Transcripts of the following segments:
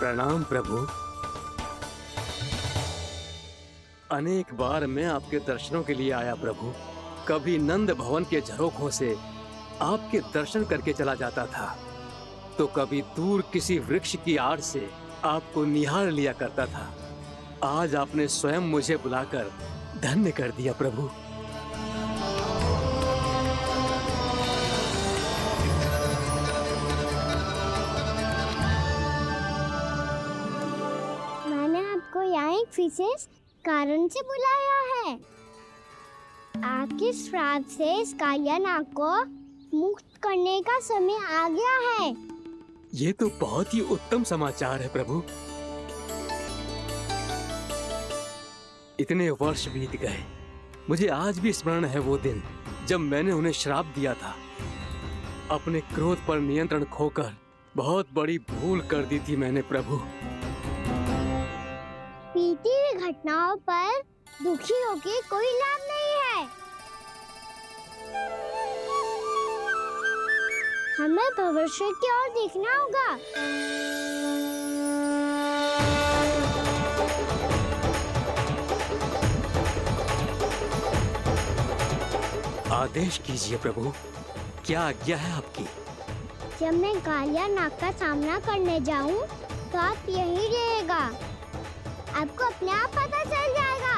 प्रणाम प्रभु। अनेक बार मैं आपके दर्शनों के लिए आया प्रभु। कभी नंद भवन के झरोखों से आपके दर्शन करके चला जाता था, तो कभी दूर किसी वृक्ष की आड़ से आपको निहार लिया करता था। आज आपने स्वयं मुझे बुलाकर धन्य कर दिया प्रभु। मैंने आपको यहाँ एक विशेष कारण से बुलाया है। आपके श्राप से इस कालिया नाग को मुक्त करने का समय आ गया है। ये तो बहुत ही उत्तम समाचार है प्रभु। इतने वर्ष बीत गए, मुझे आज भी स्मरण है वो दिन जब मैंने उन्हें श्राप दिया था। अपने क्रोध पर नियंत्रण खोकर बहुत बड़ी भूल कर दी थी मैंने प्रभु। बीती हुई घटनाओं पर दुखी होके कोई लाभ नहीं है। हमें भविष्य की ओर देखना होगा। आदेश कीजिए प्रभु, क्या आज्ञा है आपकी? जब मैं कालिया नाग का सामना करने जाऊं, तो आप यही रहेगा। आपको अपने आप पता चल जाएगा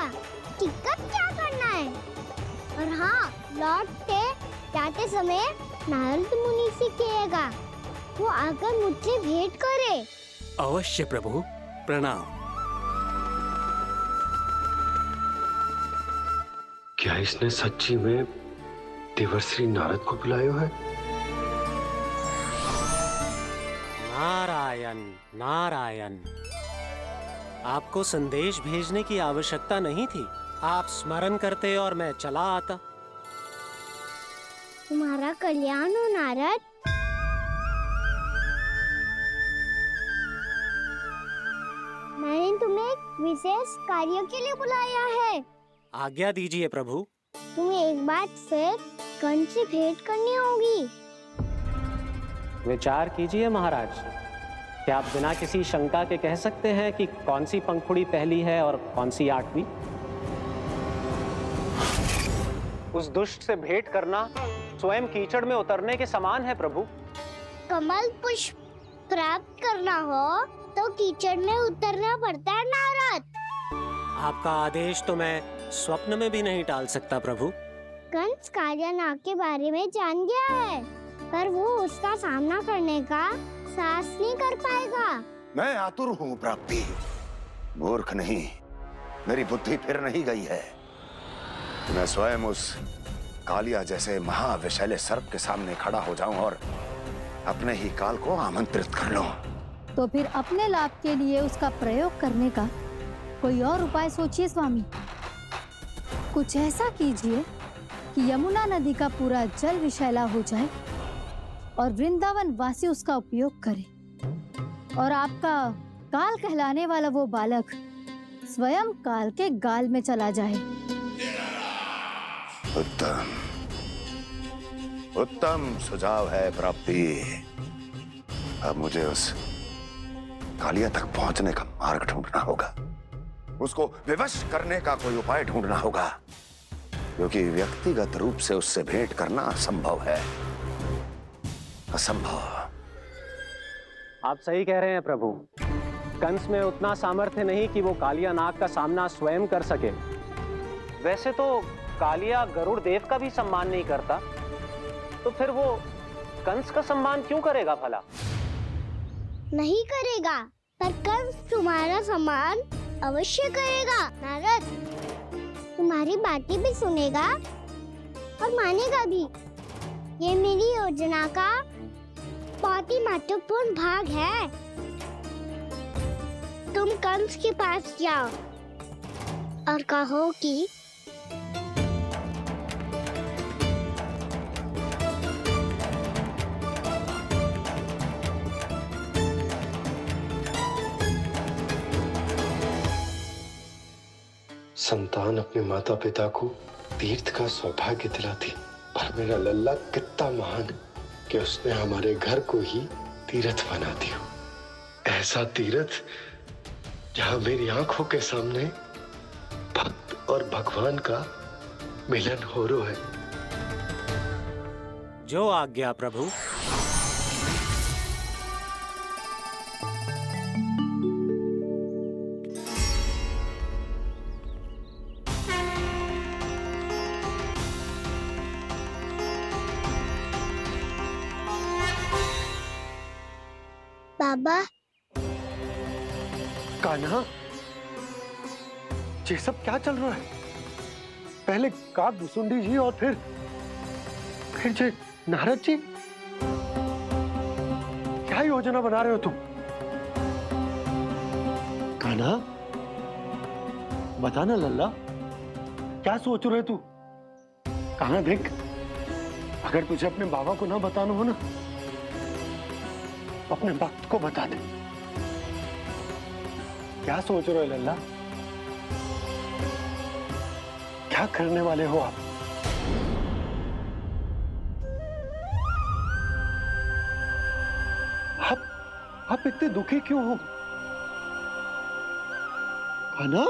कि कब क्या करना है। और हाँ, लौटते जाते समय नारद मुनि से कहिएगा, वो आकर मुझसे भेंट करे। अवश्य प्रभु, प्रणाम। क्या इसने सच्ची में देवर्षि नारद को बुलाया है? नारायण नारायण, आपको संदेश भेजने की आवश्यकता नहीं थी। आप स्मरण करते और मैं चला आता। तुम्हारा कल्याण हो नारद। मैंने तुम्हें एक विशेष कार्य के लिए बुलाया है। आज्ञा दीजिए प्रभु। तुम्हें एक बार फिर कंस से भेंट करनी होगी। विचार कीजिए महाराज। क्या आप बिना किसी शंका के कह सकते हैं कि कौन सी पंखुड़ी पहली है और कौन सी आठवीं? उस दुष्ट से भेंट करना स्वयं कीचड़ में उतरने के समान है प्रभु। कमल पुष्प प्राप्त करना हो तो कीचड़ में उतरना पड़ता है नारद। आपका आदेश तो मैं स्वप्न में भी नहीं टाल सकता प्रभु। कंस कालिया नाग के बारे में जान गया है, पर वो उसका सामना करने का साहस नहीं कर पाएगा। मैं आतुर हूँ प्राप्ति, मूर्ख नहीं। मेरी बुद्धि फिर नहीं गई है। मैं स्वयं उस कालिया जैसे महाविषैले सर्प के सामने खड़ा हो जाऊं और अपने ही काल को आमंत्रित कर लूं। तो फिर अपने लाभ के लिए उसका प्रयोग करने का कोई और उपाय सोचिए स्वामी। कुछ ऐसा कीजिए कि यमुना नदी का पूरा जल विषैला हो जाए और वृंदावन वासी उसका उपयोग करे, और आपका काल कहलाने वाला वो बालक स्वयं काल के गाल में चला जाए। उत्तम उत्तम सुझाव है प्राप्ति। अब मुझे उस कालिया तक पहुंचने का मार्ग ढूंढना होगा। उसको विवश करने का कोई उपाय ढूंढना होगा, क्योंकि व्यक्तिगत रूप से उससे भेंट करना असंभव है। असंभव। आप सही कह रहे हैं प्रभु। कंस में उतना सामर्थ्य नहीं कि वो कालिया नाग का सामना स्वयं कर सके। वैसे तो कालिया गरुड़ देव का भी सम्मान नहीं करता, तो फिर वो कंस का सम्मान क्यों करेगा भला? नहीं करेगा, पर कंस तुम्हारा सम्मान अवश्य करेगा नारद। तुम्हारी बातें भी सुनेगा और मानेगा भी। ये मेरी योजना का बहुत ही महत्वपूर्ण भाग है। तुम कंस के पास जाओ और कहो कि संतान अपने माता पिता को तीर्थ का सौभाग्य दिलाती, पर मेरा लल्ला कितना महान कि उसने हमारे घर को ही तीर्थ बना दिया। ऐसा तीर्थ जहां मेरी आंखों के सामने भक्त और भगवान का मिलन हो रहा है। जो आज्ञा प्रभु। बाबा, कान्हा, ये सब क्या चल रहा है? पहले काक भुसुंडी जी और फिर जे नारद जी। क्या योजना बना रहे हो तुम? कान्हा, बता ना लल्ला, क्या सोच रहे तू? कान्हा देख, अगर तुझे अपने बाबा को ना बताना हो ना, अपने भक्त को बता दे। क्या सोच रहे हो लल्ला? क्या करने वाले हो आप? आप इतने दुखी क्यों हो? कान्हा,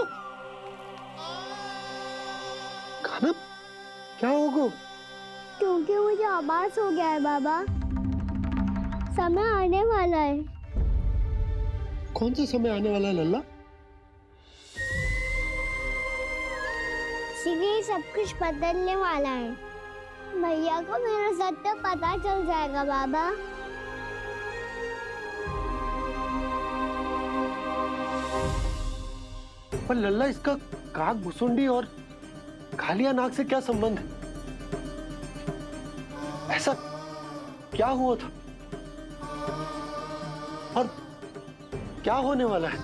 कान्हा, क्या होगा? क्योंकि मुझे आभास हो गया है बाबा, समय आने वाला है। कौन सा समय आने वाला है लल्ला? शीघ्र सब कुछ बदलने वाला है। भैया को मेरा सत्य पता चल जाएगा बाबा। पर लल्ला, इसका काक भुसुंडी और कालिया नाग से क्या संबंध है? ऐसा क्या हुआ था और क्या होने वाला है?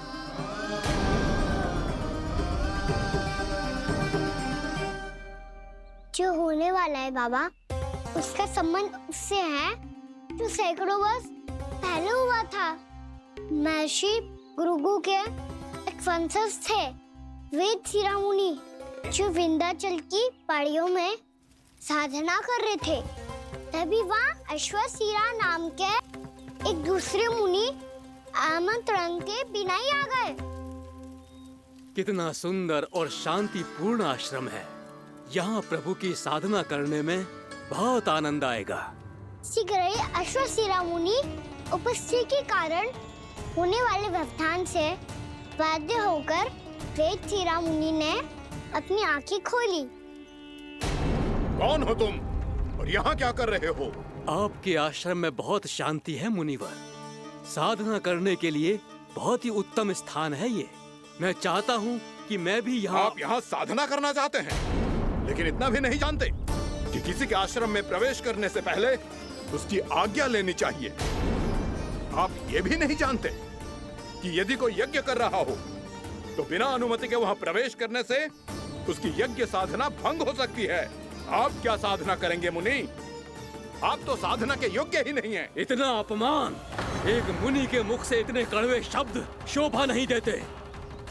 जो होने वाला है बाबा, उसका संबंध उससे है जो सैकड़ों वर्ष पहले हुआ था। महर्षि भृगु के एक वंशज थे, वेद शिरोमुनि, जो विंध्याचल की पहाड़ियों में साधना कर रहे थे। तभी वहाँ अश्वशिरा नाम के एक दूसरे मुनि आमंत्रण के बिना ही आ गए। कितना सुंदर और शांतिपूर्ण आश्रम है। यहाँ प्रभु की साधना करने में बहुत आनंद आएगा। शीघ्र ही अश्वशिरा मुनि उपस्थिति के कारण होने वाले व्यवधान से बाध्य होकर वेद शिरोमुनि ने अपनी आंखें खोली। कौन हो तुम और यहाँ क्या कर रहे हो? आपके आश्रम में बहुत शांति है मुनिवर। साधना करने के लिए बहुत ही उत्तम स्थान है ये। मैं चाहता हूँ कि मैं भी यहाँ। आप यहाँ साधना करना चाहते हैं, लेकिन इतना भी नहीं जानते कि किसी के आश्रम में प्रवेश करने से पहले उसकी आज्ञा लेनी चाहिए। आप ये भी नहीं जानते कि यदि कोई यज्ञ कर रहा हो तो बिना अनुमति के वहाँ प्रवेश करने से उसकी यज्ञ साधना भंग हो सकती है। आप क्या साधना करेंगे मुनि? आप तो साधना के योग्य ही नहीं हैं। इतना अपमान! एक मुनि के मुख से इतने कड़वे शब्द शोभा नहीं देते।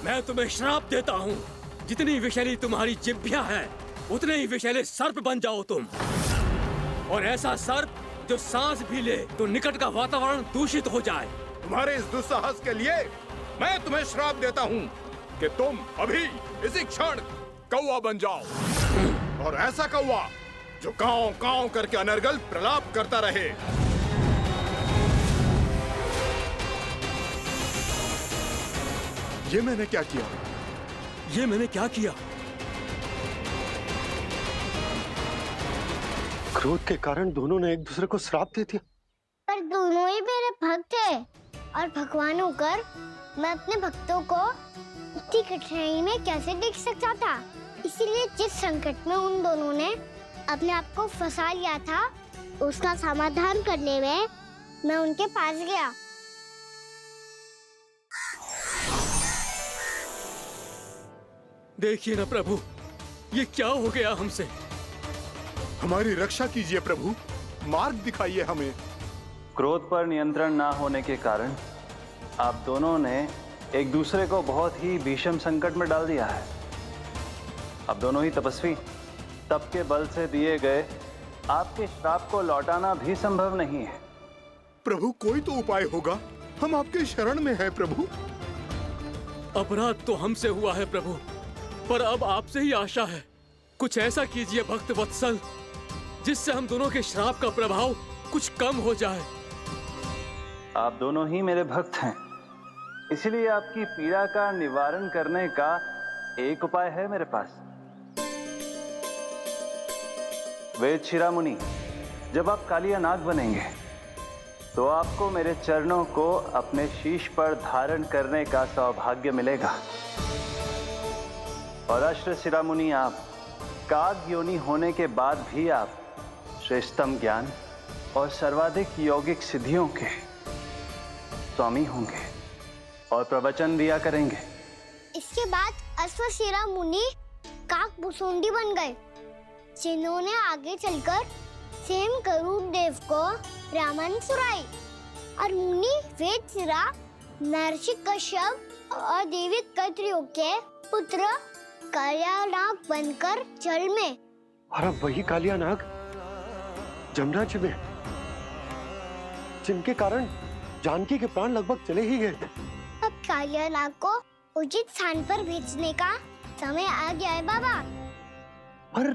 मैं तुम्हें श्राप देता हूँ, जितनी विषैली तुम्हारी जिह्वा है उतने ही विषैले सर्प बन जाओ तुम। और ऐसा सर्प जो सांस भी ले तो निकट का वातावरण दूषित हो जाए। तुम्हारे इस दुस्साहस के लिए मैं तुम्हें श्राप देता हूँ कि तुम अभी इसी क्षण कौवा बन जाओ, और ऐसा कौवा जो कांव कांव करके अनर्गल प्रलाप करता रहे। ये मैंने क्या किया? ये मैंने क्या किया? क्रोध के कारण दोनों ने एक दूसरे को श्राप दे दिया। पर दोनों ही मेरे भक्त थे, और भगवान होकर मैं अपने भक्तों को इतनी कठिनाई में कैसे देख सकता था। इसीलिए जिस संकट में उन दोनों ने अपने आप को फंसा लिया था, उसका समाधान करने में मैं उनके पास गया। देखिए ना प्रभु, ये क्या हो गया हमसे? हमारी रक्षा कीजिए प्रभु, मार्ग दिखाइए हमें। क्रोध पर नियंत्रण ना होने के कारण आप दोनों ने एक दूसरे को बहुत ही भीषण संकट में डाल दिया है। आप दोनों ही तपस्वी, तप के बल से दिए गए आपके श्राप को लौटाना भी संभव नहीं है। प्रभु, कोई तो उपाय होगा हम आपके शरण में हैं प्रभु। अपराध तो हमसे हुआ है प्रभु, पर अब आपसे ही आशा है। कुछ ऐसा कीजिए भक्त वत्सल, जिससे हम दोनों के श्राप का प्रभाव कुछ कम हो जाए। आप दोनों ही मेरे भक्त हैं, इसलिए आपकी पीड़ा का निवारण करने का एक उपाय है मेरे पास। वेद शिरामुनि, जब आप कालिया नाग बनेंगे तो आपको मेरे चरणों को अपने शीश पर धारण करने का सौभाग्य मिलेगा। और अश्र शिरामुनि, आप काग योनि होने के बाद भी आप श्रेष्ठतम ज्ञान और सर्वाधिक यौगिक सिद्धियों के स्वामी होंगे और प्रवचन दिया करेंगे। इसके बाद अश्वशिरा मुनि काक भुसुंडी बन गए, जिन्होंने आगे चलकर सेम गरुड़ देव को रामायण सुनाई। और मुनि वेदशिरा महर्षि कश्यप और देवी कत्रियों के पुत्र कालिया नाग बनकर जल में। और अब वही कालिया नाग जमुना जी में, जिनके कारण जानकी के प्राण लगभग चले ही गए थे। अब कालिया नाग को उचित स्थान पर भेजने का समय आ गया है बाबा। पर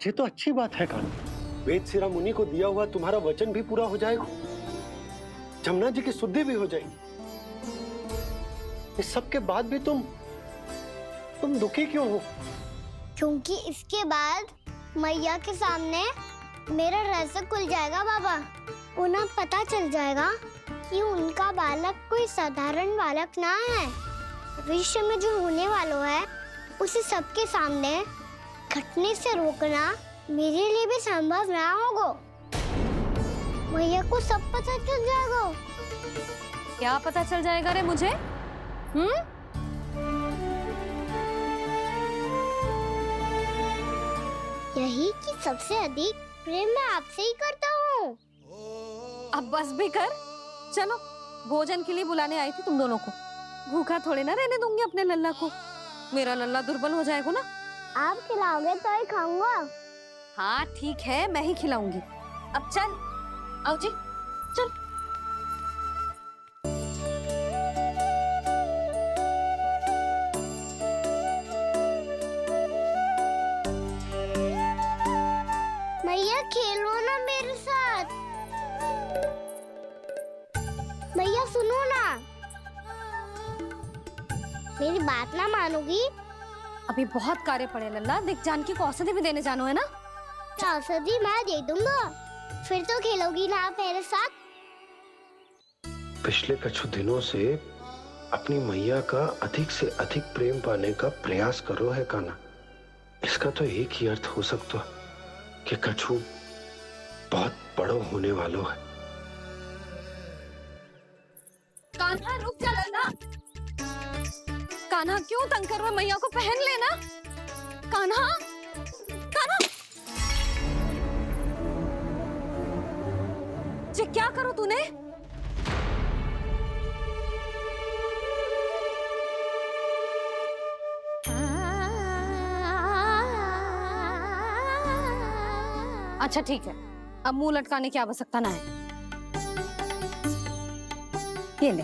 ये तो अच्छी बात है कान्हा, वेदशिरा मुनि को दिया हुआ तुम्हारा वचन भी पूरा हो जाएगा, जमुना जी की शुद्धि भी हो जाएगी। इस सब के बाद भी तुम दुखी क्यों हो? क्योंकि इसके बाद मैया के सामने मेरा रहस्य खुल जाएगा बाबा। उन्हें पता चल जाएगा कि उनका बालक कोई साधारण बालक ना है। भविष्य में जो होने वाला है उसे सबके सामने घटने से रोकना मेरे लिए भी संभव ना होगा। मैया को सब पता चल जाएगा। क्या पता चल जाएगा रे मुझे? यही कि सबसे अधिक प्रेम मैं आपसे ही करता हूँ। अब बस भी कर, चलो भोजन के लिए बुलाने आई थी तुम दोनों को। भूखा थोड़े ना रहने दूंगी अपने लल्ला को, मेरा लल्ला दुर्बल हो जाएगा ना। आप खिलाओगे तो ही खाऊंगा। हाँ ठीक है, मैं ही खिलाऊंगी। अब चल, आओ जी, चल। मैया खेलो ना मेरे साथ। मैया सुनो ना, मेरी बात ना मानोगी? अभी बहुत कार्य पड़े लल्ला, देख जानकी को औषधि भी देने जानो है ना। औषधि मैं दे दूंगा, फिर तो खेलोगी ना आप मेरे साथ। पिछले कुछ दिनों से अपनी मैया का अधिक से अधिक प्रेम पाने का प्रयास करो है कान्हा। इसका तो एक ही अर्थ हो सकता कि कछु बहुत बड़ो होने वालों है। कान्हा रुक जा लल्ला। कान्हा क्यों तंग कर रहा, मैया को पहन लेना। कान्हा, कान्हा, ये क्या करो तूने? अच्छा ठीक है, अब मुंह लटकाने की आवश्यकता ना है। ये ले।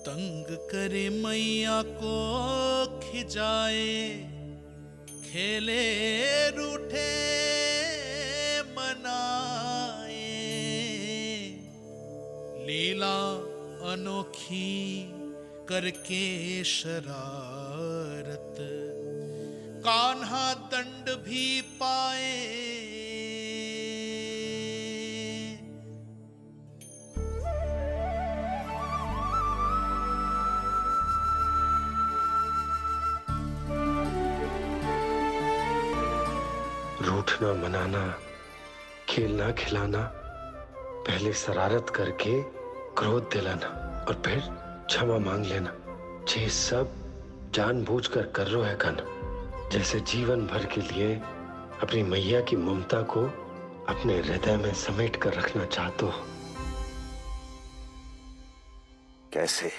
तंग करे मैया को खिजाए, खेले रूठे मनाए, लीला अनोखी करके शरारत, कान्हा दंड भी पाए। रूठना मनाना, खेलना खिलाना, पहले शरारत करके क्रोध दिलाना और फिर क्षमा मांग लेना, ये सब जानबूझकर कर रहे है कान्हा, जैसे जीवन भर के लिए अपनी मैया की ममता को अपने हृदय में समेट कर रखना चाहते हो। कैसे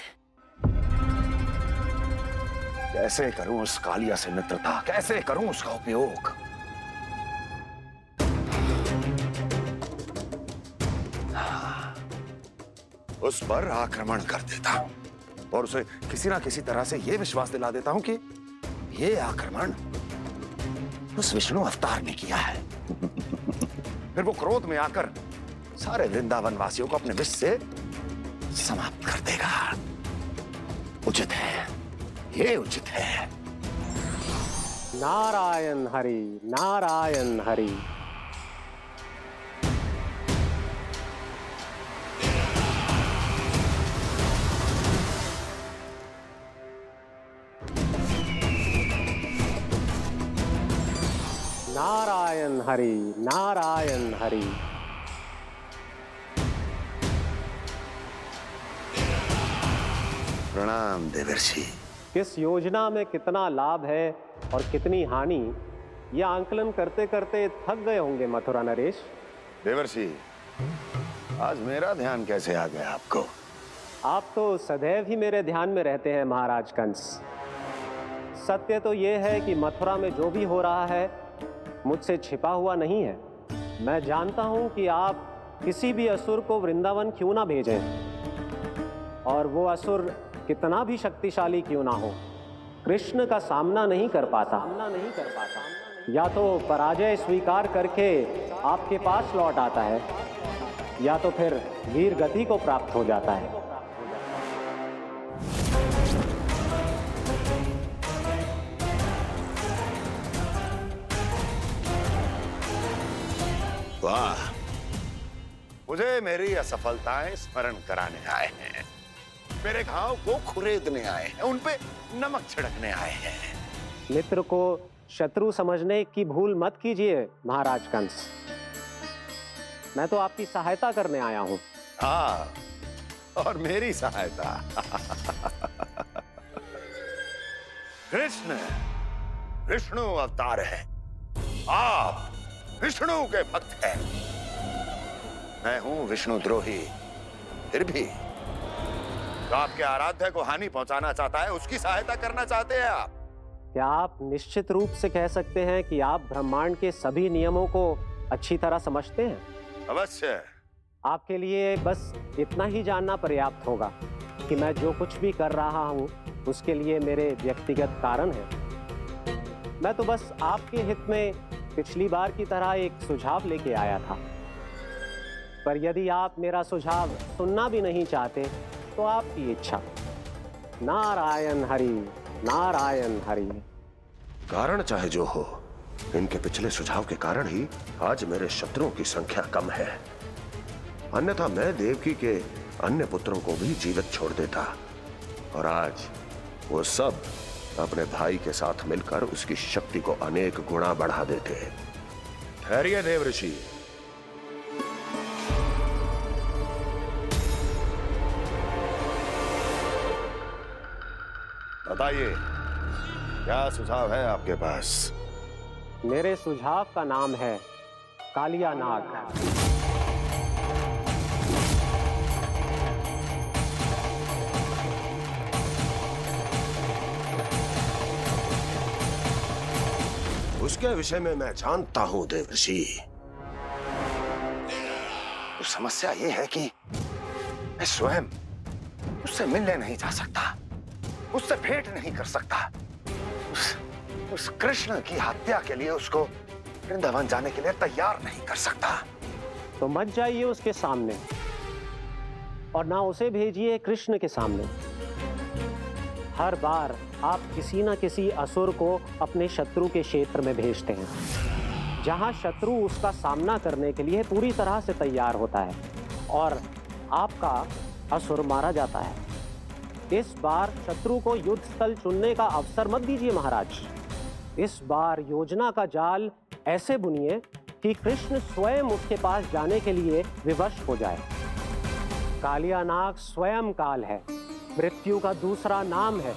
कैसे करूं उस कालिया से मित्रता, कैसे करूं उसका उपयोग? उस पर आक्रमण कर देता हूं और उसे किसी ना किसी तरह से यह विश्वास दिला देता हूं कि यह आक्रमण उस विष्णु अवतार ने किया है। फिर वो क्रोध में आकर सारे वृंदावन वासियों को अपने विष से समाप्त कर देगा। उचित है, ये उचित है। नारायण हरि, नारायण हरि। नारायण हरि, नारायण हरि। प्रणाम देवर्षि। किस योजना में कितना लाभ है और कितनी हानि, यह आंकलन करते करते थक गए होंगे मथुरा नरेश। देवर्षि, आज मेरा ध्यान कैसे आ गया आपको? आप तो सदैव ही मेरे ध्यान में रहते हैं महाराज कंस। सत्य तो यह है कि मथुरा में जो भी हो रहा है मुझसे छिपा हुआ नहीं है। मैं जानता हूं कि आप किसी भी असुर को वृंदावन क्यों ना भेजें, और वो असुर कितना भी शक्तिशाली क्यों ना हो, कृष्ण का सामना नहीं कर पाता। या तो पराजय स्वीकार करके आपके पास लौट आता है, या तो फिर वीर गति को प्राप्त हो जाता है। वाह, मुझे मेरी असफलताएं स्मरण कराने आए हैं, मेरे घाव को खुरेदने आए हैं, उन पे नमक छिड़कने आए हैं। मित्र को शत्रु समझने की भूल मत कीजिए महाराज कंस। मैं तो आपकी सहायता करने आया हूं। हाँ, और मेरी सहायता। कृष्ण विष्णु अवतार है, आप विष्णु के भक्त हैं। मैं हूं विष्णु द्रोही, फिर भी तो आपके आराध्य को हानि पहुंचाना चाहता है, उसकी सहायता करना चाहते हैं आप। क्या आप निश्चित रूप से कह सकते हैं कि आप ब्रह्मांड के सभी नियमों को अच्छी तरह समझते हैं? अवश्य। आपके लिए बस इतना ही जानना पर्याप्त होगा कि मैं जो कुछ भी कर रहा हूं उसके लिए मेरे व्यक्तिगत कारण हैं। मैं तो बस आपके हित में पिछली बार की तरह एक सुझाव लेके आया था, पर यदि आप मेरा सुझाव सुनना भी नहीं चाहते तो आपकी इच्छा। नारायण हरि, नारायण हरि। कारण चाहे जो हो, इनके पिछले सुझाव के कारण ही आज मेरे शत्रुओं की संख्या कम है। अन्यथा मैं देवकी के अन्य पुत्रों को भी जीवित छोड़ देता, और आज वो सब अपने भाई के साथ मिलकर उसकी शक्ति को अनेक गुणा बढ़ा देते। ठहरिए देवऋषि। बताइए, क्या सुझाव है आपके पास? मेरे सुझाव का नाम है कालिया नाग। उसके विषय में मैं जानता हूं देवर्षि। तो समस्या यह है कि मैं स्वयं उससे मिलने नहीं जा सकता, उससे भेंट नहीं कर सकता। उस कृष्ण की हत्या के लिए उसको वृंदावन जाने के लिए तैयार नहीं कर सकता। तो मत जाइए उसके सामने, और ना उसे भेजिए कृष्ण के सामने। हर बार आप किसी न किसी असुर को अपने शत्रु के क्षेत्र में भेजते हैं, जहां शत्रु उसका सामना करने के लिए पूरी तरह से तैयार होता है और आपका असुर मारा जाता है। इस बार शत्रु को युद्ध स्थल चुनने का अवसर मत दीजिए महाराज। इस बार योजना का जाल ऐसे बुनिए कि कृष्ण स्वयं उसके पास जाने के लिए विवश हो जाए। कालियानाग स्वयं काल है, मृत्यु का दूसरा नाम है।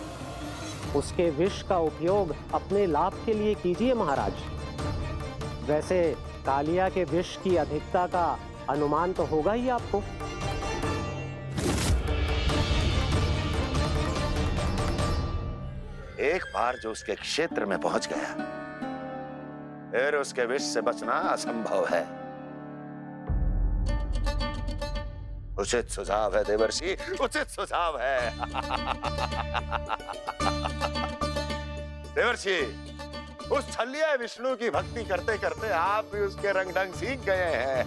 उसके विष का उपयोग अपने लाभ के लिए कीजिए महाराज। वैसे कालिया के विष की अधिकता का अनुमान तो होगा ही आपको। एक बार जो उसके क्षेत्र में पहुंच गया, फिर उसके विष से बचना असंभव है। उचित सुझाव है देवर्षि, उचित सुझाव है। देवर्षि, उस छलिया विष्णु की भक्ति करते करते आप भी उसके रंग ढंग सीख गए हैं।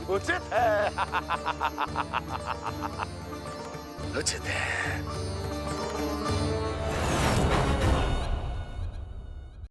उचित है, उचित है।